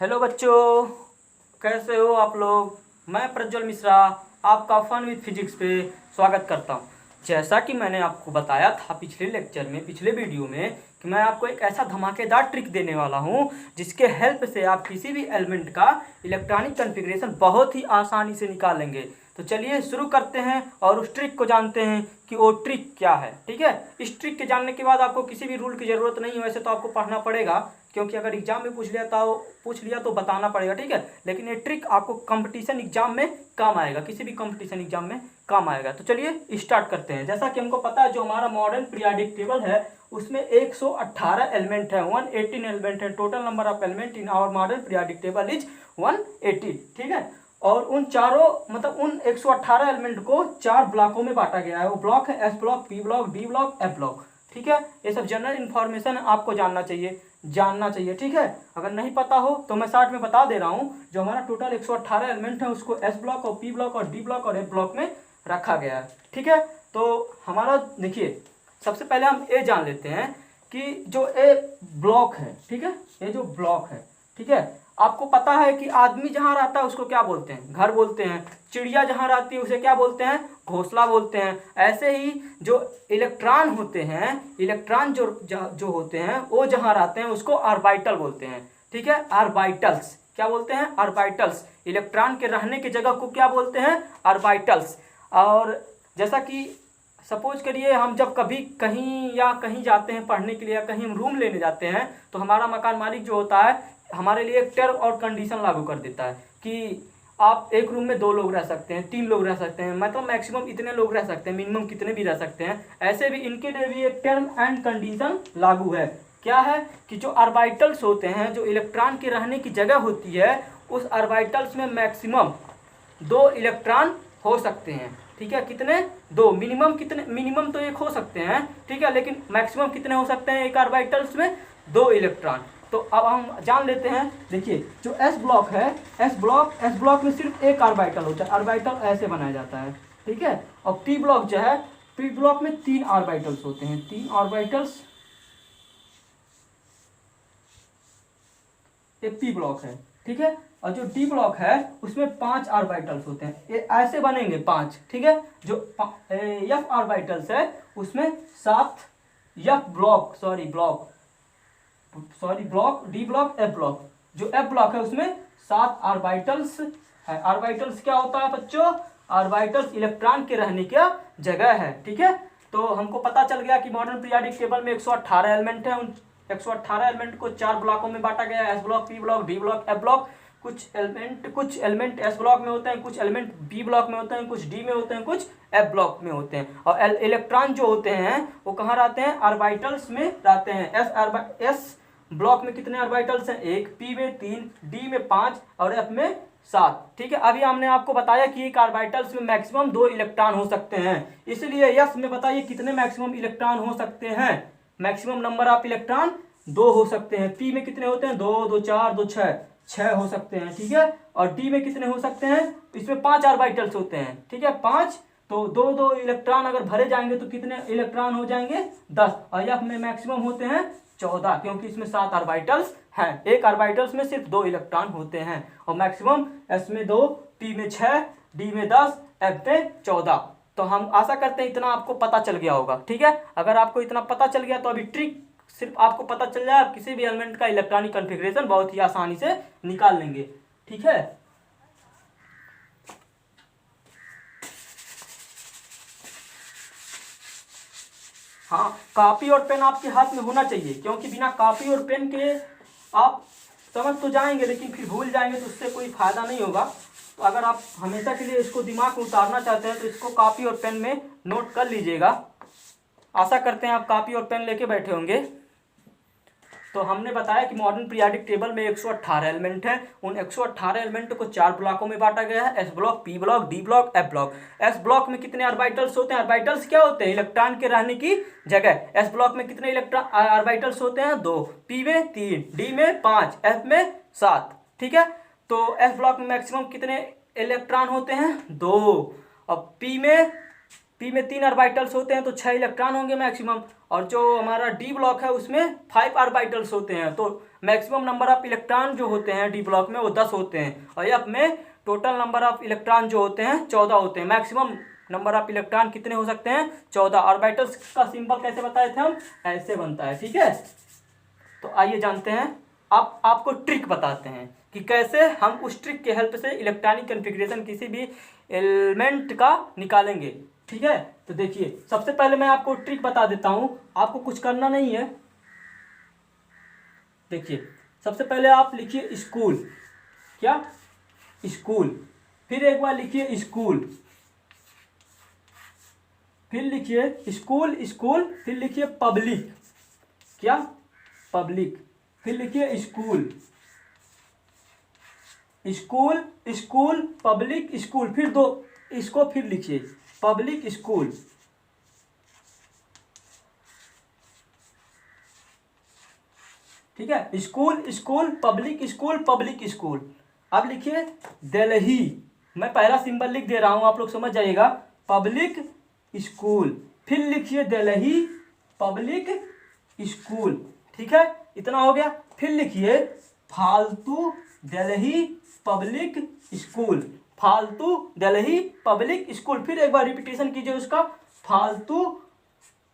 Hello बच्चों, कैसे हो आप लोग। मैं प्रज्वल मिश्रा आपका फन विद फिजिक्स पे स्वागत करता हूँ। जैसा कि मैंने आपको बताया था पिछले लेक्चर में, पिछले वीडियो में, कि मैं आपको एक ऐसा धमाकेदार ट्रिक देने वाला हूँ जिसके हेल्प से आप किसी भी एलिमेंट का इलेक्ट्रॉनिक कॉन्फ़िगरेशन बहुत ही आसानी से निकाल लेंगे। तो चलिए शुरू करते हैं और उस ट्रिक को जानते हैं कि वो ट्रिक क्या है। ठीक है, इस ट्रिक के जानने के बाद आपको किसी भी रूल की ज़रूरत नहीं है। वैसे तो आपको पढ़ना पड़ेगा, क्योंकि अगर एग्जाम में पूछ लिया तो बताना पड़ेगा। ठीक है, लेकिन ये ट्रिक आपको कंपटीशन एग्जाम में काम आएगा, किसी भी कंपटीशन एग्जाम में काम आएगा। तो चलिए स्टार्ट करते हैं। जैसा कि हमको पता है, जो हमारा मॉडर्न पीरियोडिक टेबल है उसमें 118 एलिमेंट है, 118 एलिमेंट है। Total number of element in our modern periodic table is 180। ठीक है, और उन चारों मतलब उन 118 एलिमेंट को 4 ब्लॉकों में बांटा गया है। वो ब्लॉक है S block, P block, D block, F block. ठीक है, ये सब जनरल इन्फॉर्मेशन आपको जानना चाहिए। ठीक है, अगर नहीं पता हो तो मैं शॉर्ट में बता दे रहा हूँ। जो हमारा टोटल 118 एलिमेंट है उसको एस ब्लॉक और पी ब्लॉक और डी ब्लॉक और एफ ब्लॉक में रखा गया है। ठीक है, तो हमारा देखिए, सबसे पहले हम ये जान लेते हैं कि जो ए ब्लॉक है, ठीक है, ये जो ब्लॉक है, ठीक है, आपको पता है कि आदमी जहाँ रहता है उसको क्या बोलते हैं? घर बोलते हैं। चिड़िया जहाँ रहती है उसे क्या बोलते हैं? घोंसला बोलते हैं। ऐसे ही जो इलेक्ट्रॉन होते हैं, इलेक्ट्रॉन जो होते हैं वो जहाँ रहते हैं उसको ऑर्बिटल बोलते हैं। ठीक है, ऑर्बिटल्स क्या बोलते हैं? ऑर्बिटल्स। इलेक्ट्रॉन के रहने की जगह को क्या बोलते हैं? ऑर्बिटल्स। और जैसा कि सपोज करिए हम जब कभी कहीं जाते हैं पढ़ने के लिए, या कहीं हम रूम लेने जाते हैं, तो हमारा मकान मालिक जो होता है हमारे लिए एक टर्म और कंडीशन लागू कर देता है कि आप एक रूम में 2 लोग रह सकते हैं, 3 लोग रह सकते हैं, मतलब मैक्सिमम इतने लोग रह सकते हैं, मिनिमम कितने भी रह सकते हैं। ऐसे भी इनके लिए भी एक टर्म एंड कंडीशन लागू है। क्या है कि जो ऑर्बिटल्स होते हैं, जो इलेक्ट्रॉन के रहने की जगह होती है, उस ऑर्बिटल्स में मैक्सिमम 2 इलेक्ट्रॉन हो सकते हैं। ठीक है, कितने? 2। मिनिमम कितने? मिनिमम तो 1 हो सकते हैं, ठीक है, लेकिन मैक्सिमम कितने हो सकते हैं एक ऑर्बिटल्स में? 2 इलेक्ट्रॉन। तो अब हम जान लेते हैं। देखिए, जो एस ब्लॉक है, एस ब्लॉक में सिर्फ एक ऑर्बिटल होता है। ऑर्बिटल ऐसे बनाया जाता है। ठीक है, और पी ब्लॉक जो है, पी ब्लॉक में 3 ऑर्बिटल्स होते हैं, 3 ऑर्बिटल्स। ये पी ब्लॉक है। ठीक है, और जो डी ब्लॉक है उसमें 5 ऑर्बिटल्स होते हैं। ये ऐसे बनेंगे 5। ठीक है, जो एफ ऑर्बिटल्स है उसमें 7 F block block D block, F block. जो एफ ब्लॉक है उसमें 7 ऑर्बिटल्स है। ऑर्बिटल्स क्या होता है बच्चों? ऑर्बिटल्स इलेक्ट्रॉन के रहने की जगह है। ठीक है, तो हमको पता चल गया कि मॉडर्न पीरियोडिक टेबल में 118 एलिमेंट है। उन 118 एलिमेंट को 4 ब्लॉकों में बांटा गया है, S block, P block, D block, F block. कुछ एलिमेंट एस ब्लॉक में होते हैं, कुछ एलिमेंट बी ब्लॉक में होते हैं, कुछ डी में होते हैं, कुछ एफ ब्लॉक में होते हैं। और इलेक्ट्रॉन जो होते हैं वो कहाँ रहते हैं? ऑर्बिटल्स में रहते हैं। एस ब्लॉक में कितने ऑर्बिटल्स हैं? 1, पी में 3, डी में 5 और एफ में 7। ठीक है, अभी हमने आपको बताया कि एक ऑर्बिटल्स में मैक्सिमम 2 इलेक्ट्रॉन हो सकते हैं। इसलिए यस में बताइए कितने मैक्सिमम इलेक्ट्रॉन हो सकते हैं? मैक्सिमम नंबर ऑफ इलेक्ट्रॉन 2 हो सकते हैं। पी में कितने होते हैं? 2, 2, 4, 2, 6 हो सकते हैं। ठीक है, और डी में कितने हो सकते हैं? इसमें 5 ऑर्बिटल्स होते हैं। ठीक है, 5, तो 2 इलेक्ट्रॉन अगर भरे जाएंगे तो कितने इलेक्ट्रॉन हो जाएंगे? 10। और एफ में मैक्सिमम होते हैं 14, क्योंकि इसमें 7 ऑर्बिटल्स हैं। एक ऑर्बिटल्स में सिर्फ 2 इलेक्ट्रॉन होते हैं। और मैक्सिमम एस में 2, पी में 6, डी में 10, एफ में 14। तो हम आशा करते हैं इतना आपको पता चल गया होगा। ठीक है, अगर आपको इतना पता चल गया तो अभी ट्रिक सिर्फ आपको पता चल जाए, आप किसी भी एलिमेंट का इलेक्ट्रॉनिक कॉन्फ़िगरेशन बहुत ही आसानी से निकाल लेंगे। ठीक है, हाँ, कॉपी और पेन आपके हाथ में होना चाहिए, क्योंकि बिना कॉपी और पेन के आप समझ तो जाएंगे लेकिन फिर भूल जाएंगे, तो उससे कोई फायदा नहीं होगा। तो अगर आप हमेशा के लिए इसको दिमाग में उतारना चाहते हैं तो इसको कॉपी और पेन में नोट कर लीजिएगा। आशा करते हैं आप कॉपी और पेन लेके बैठे होंगे। तो हमने बताया कि मॉडर्न पीरियोडिक टेबल में 118 एलिमेंट हैं। उन 118 एलिमेंट को 4 ब्लॉकों में बांटा गया है, S block, P block, D block, F block. S block में कितने ऑर्बिटल्स होते हैं? ऑर्बिटल्स क्या होते हैं? इलेक्ट्रॉन के रहने की जगह। एस ब्लॉक में कितने इलेक्ट्रॉन ऑर्बिटल्स होते हैं? 2, पी में 3, डी में 5, एफ में 7। ठीक है, तो एस ब्लॉक में मैक्सिमम कितने इलेक्ट्रॉन होते हैं? 2। और पी में 3 ऑर्बिटल्स होते हैं तो 6 इलेक्ट्रॉन होंगे मैक्सिमम। और जो हमारा डी ब्लॉक है उसमें 5 ऑर्बिटल्स होते हैं तो मैक्सिमम नंबर ऑफ इलेक्ट्रॉन जो होते हैं डी ब्लॉक में वो 10 होते हैं, और एफ में टोटल नंबर ऑफ इलेक्ट्रॉन जो होते हैं 14 होते हैं। मैक्सिमम नंबर ऑफ इलेक्ट्रॉन कितने हो सकते हैं? 14। ऑर्बिटल्स का सिंबल कैसे बताए थे हम? ऐसे बनता है, ठीक है। तो आइए जानते हैं, अब आपको ट्रिक बताते हैं कि कैसे हम उस ट्रिक के हेल्प से इलेक्ट्रॉनिक कॉन्फ़िगरेशन किसी भी एलिमेंट का निकालेंगे, ठीक है। तो देखिए, सबसे पहले मैं आपको ट्रिक बता देता हूं, आपको कुछ करना नहीं है। देखिए, सबसे पहले आप लिखिए स्कूल, क्या? स्कूल। फिर एक बार लिखिए स्कूल, फिर लिखिए स्कूल स्कूल, फिर लिखिए पब्लिक, क्या? पब्लिक। फिर लिखिए school school school public school, फिर दो इसको फिर लिखिए पब्लिक स्कूल, ठीक है। School school public school public school. अब लिखिए दिल्ली, मैं पहला सिंबल लिख दे रहा हूं, आप लोग समझ जाइएगा। पब्लिक स्कूल, फिर लिखिए दिल्ली पब्लिक स्कूल, ठीक है। इतना हो गया। फिर लिखिए फालतू दिल्ली पब्लिक स्कूल, फालतू दिल्ली पब्लिक स्कूल। फिर एक बार रिपीटेशन कीजिए उसका, फालतू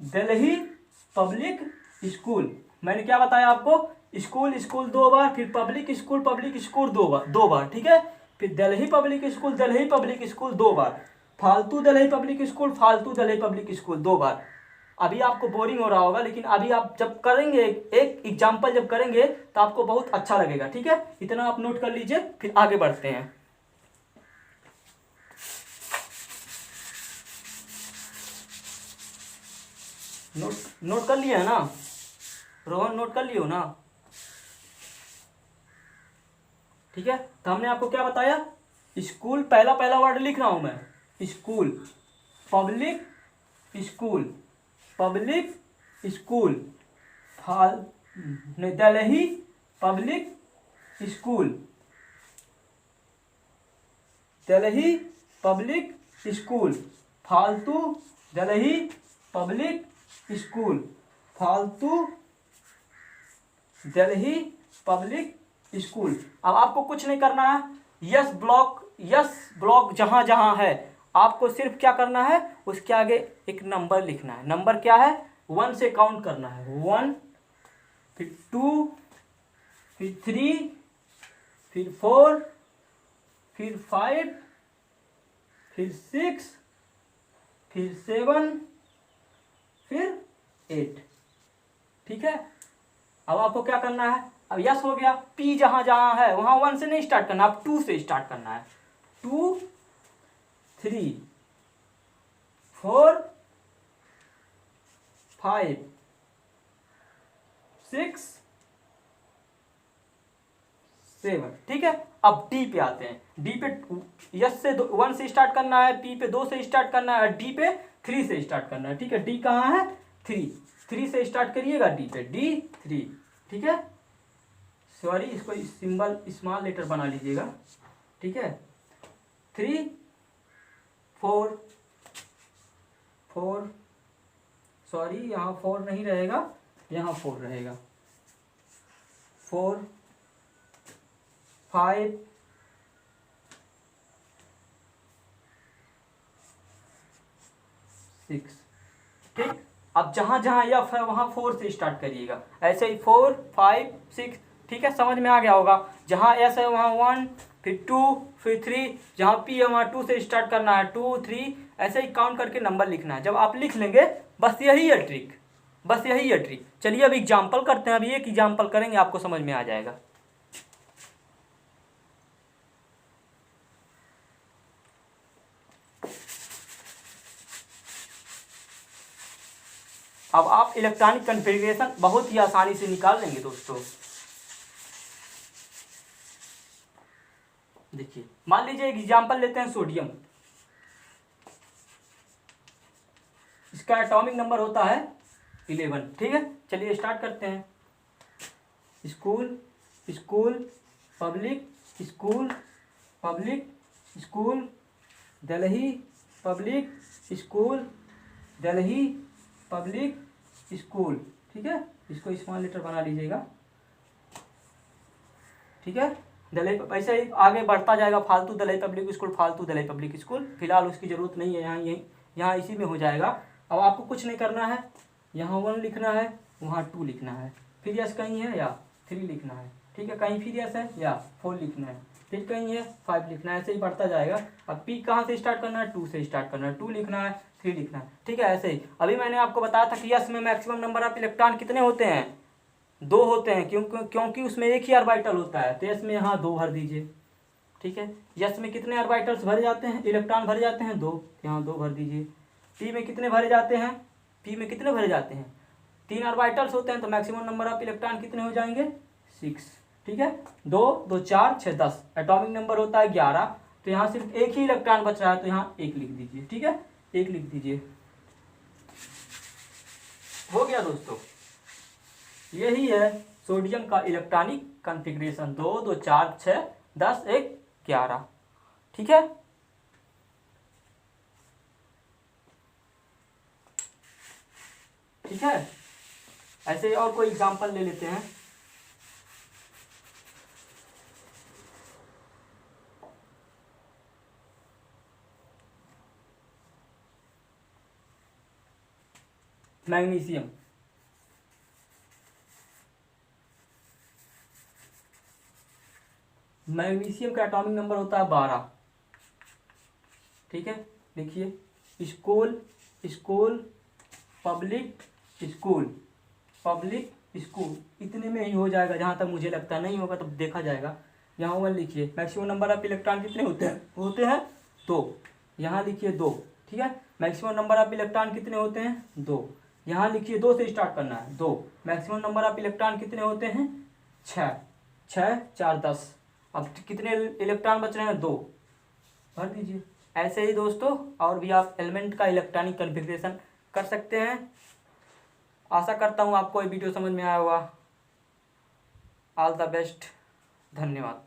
दिल्ली पब्लिक स्कूल। मैंने क्या बताया आपको? स्कूल स्कूल 2 बार, फिर पब्लिक स्कूल 2 बार, ठीक है। फिर दिल्ली पब्लिक स्कूल 2 बार, फालतू दिल्ली पब्लिक स्कूल 2 बार। अभी आपको बोरिंग हो रहा होगा, लेकिन अभी आप जब करेंगे, एक एग्जाम्पल जब करेंगे तो आपको बहुत अच्छा लगेगा, ठीक है। इतना आप नोट कर लीजिए, फिर आगे बढ़ते हैं। नोट कर लिए है ना रोहन? नोट कर लियो ना, ठीक है। तो हमने आपको क्या बताया? स्कूल, पहला वर्ड लिख रहा हूं मैं, school. Public school, public school. Delhi public school, Delhi public school. फालतू दिल्ली पब्लिक स्कूल, फालतू दिल्ली पब्लिक स्कूल। अब आपको कुछ नहीं करना है। यस ब्लॉक जहां जहां है, आपको सिर्फ क्या करना है? उसके आगे एक नंबर लिखना है। नंबर क्या है? 1 से काउंट करना है। 1, फिर 2, फिर 3, फिर 4, फिर 5, फिर 6, फिर 7, फिर 8, ठीक है। अब आपको क्या करना है? अब यस हो गया। पी जहां जहां है वहां 1 से नहीं स्टार्ट करना, अब 2 से स्टार्ट करना है। 2, 3, 4, 5, 6, 7, ठीक है। अब डी पे आते हैं। डी पे यस से 1 से स्टार्ट करना है, पी पे 2 से स्टार्ट करना है, डी पे 3 से स्टार्ट करना है, ठीक है। डी कहाँ है? 3 से स्टार्ट करिएगा डी पे, D3, ठीक है। सॉरी, इसको सिंबल स्मॉल लेटर बना लीजिएगा, ठीक है। 3, 4, सॉरी यहाँ 4 नहीं रहेगा, यहाँ 4 रहेगा। 4, 5, 6, ठीक। अब जहां जहां एफ है वहां 4 से स्टार्ट करिएगा, ऐसे ही 4, 5, 6, ठीक है। समझ में आ गया होगा। जहां एस है वहां 1, फिर 2, फिर 3, जहां पी है वहां 2 से स्टार्ट करना है, 2, 3, ऐसे ही काउंट करके नंबर लिखना है। जब आप लिख लेंगे, बस यही है ट्रिक, बस यही है ट्रिक। चलिए अब एग्जाम्पल करते हैं। अभी एक एग्जाम्पल करेंगे, आपको समझ में आ जाएगा। अब आप इलेक्ट्रॉनिक कॉन्फ़िगरेशन बहुत ही आसानी से निकाल लेंगे दोस्तों। देखिए, मान लीजिए एक एग्जांपल लेते हैं, सोडियम। इसका एटॉमिक नंबर होता है 11, ठीक है। चलिए स्टार्ट करते हैं। School school public school public school, Delhi public school, Delhi public school, ठीक है। इसको स्मॉल लेटर बना लीजिएगा। ठीक है। दलई वैसे ही आगे बढ़ता जाएगा, फालतू दलई पब्लिक स्कूल, फालतू दलई पब्लिक स्कूल, फिलहाल उसकी ज़रूरत नहीं है, यहाँ इसी में हो जाएगा। अब आपको कुछ नहीं करना है, यहाँ 1 लिखना है, वहाँ 2 लिखना है, फिर यस कहीं है या 3 लिखना है, ठीक है, कहीं फिर यस है या 4 लिखना है, फिर कहीं है 5 लिखना है, ऐसे ही बढ़ता जाएगा। अब पी कहाँ से स्टार्ट करना है, 2 से स्टार्ट करना है, 2 लिखना है, 3 लिखना है, ठीक है। ऐसे ही अभी मैंने आपको बताया था कि यस में मैक्सिमम नंबर ऑफ इलेक्ट्रॉन कितने होते हैं, 2 होते हैं, क्योंकि उसमें एक ही ऑर्बिटल होता है, तो यस में यहाँ 2 भर दीजिए, ठीक है। यस में कितने ऑर्बिटल्स भरे जाते हैं, इलेक्ट्रॉन भरे जाते हैं 2, यहाँ 2 भर दीजिए। पी में कितने भरे जाते हैं, पी में कितने भरे जाते हैं, 3 ऑर्बिटल्स होते हैं, तो मैक्सिमम नंबर ऑफ इलेक्ट्रॉन कितने हो जाएंगे, 6, ठीक है। 2 2 4 6 10, एटॉमिक नंबर होता है 11, तो यहाँ सिर्फ एक ही इलेक्ट्रॉन बच रहा है, तो यहाँ 1 लिख दीजिए, ठीक है, 1 लिख दीजिए। हो गया दोस्तों, यही है सोडियम का इलेक्ट्रॉनिक कॉन्फ़िगरेशन, 2 2 4 6 10 1 11, ठीक है। ठीक है, ऐसे ही और कोई एग्जांपल ले लेते हैं। मैग्नीशियम, मैग्नीशियम का एटॉमिक नंबर होता है 12, ठीक है। देखिए school school public school public school, इतने में ही हो जाएगा, जहाँ तक मुझे लगता है, नहीं होगा तो देखा जाएगा। यहाँ 1 लिखिए, मैक्सिमम नंबर ऑफ इलेक्ट्रॉन कितने होते हैं 2, यहाँ लिखिए 2, ठीक है। मैक्सिमम नंबर ऑफ इलेक्ट्रॉन कितने होते हैं 2, यहाँ लिखिए 2 से स्टार्ट करना है, 2। मैक्सिमम नंबर ऑफ इलेक्ट्रॉन कितने होते हैं 6, 6 4 10, अब कितने इलेक्ट्रॉन बच रहे हैं 2, भर दीजिए। ऐसे ही दोस्तों और भी आप एलिमेंट का इलेक्ट्रॉनिक कॉन्फ़िगरेशन कर सकते हैं। आशा करता हूँ आपको ये वीडियो समझ में आया होगा। ऑल द बेस्ट, धन्यवाद।